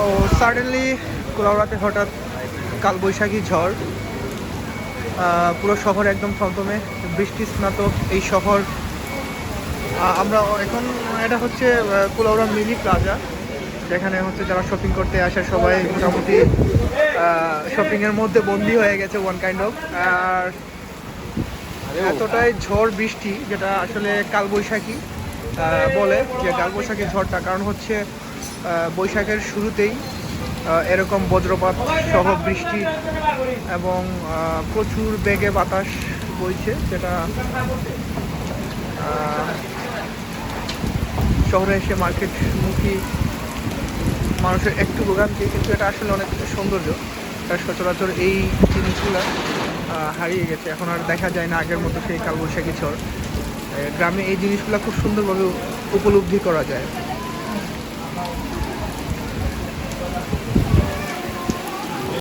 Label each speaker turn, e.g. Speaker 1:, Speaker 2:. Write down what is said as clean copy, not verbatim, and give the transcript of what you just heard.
Speaker 1: ও suddenly কুলাউড়াতে হঠাৎ কালবৈশাখী ঝড়, পুরো শহর একদম থমথমে, বৃষ্টি স্নাত এই শহর। আমরা এখন, এটা হচ্ছে কুলাউড়া মিনি প্লাজা, যেখানে হচ্ছে যারা শপিং করতে আসে সবাই মোটামুটি শপিংয়ের মধ্যে বন্দি হয়ে গেছে ওয়ান কাইন্ড অফ। আর এতটাই ঝড় বৃষ্টি, যেটা আসলে কালবৈশাখী বলে, যে কালবৈশাখী ঝড়টা, কারণ হচ্ছে বৈশাখের শুরুতেই এরকম বজ্রপাত সহ বৃষ্টি এবং প্রচুর বেগে বাতাস বইছে, যেটা শহরে এসে মার্কেটমুখী মানুষের একটু ভোগান্তি, কিন্তু এটা আসলে অনেক সৌন্দর্য। সচরাচর এই জিনিসগুলো হারিয়ে গেছে, এখন আর দেখা যায় না আগের মতো সেই কালবৈশাখী ঝড়। গ্রামে এই জিনিসগুলো খুব সুন্দরভাবে উপলব্ধি করা যায়।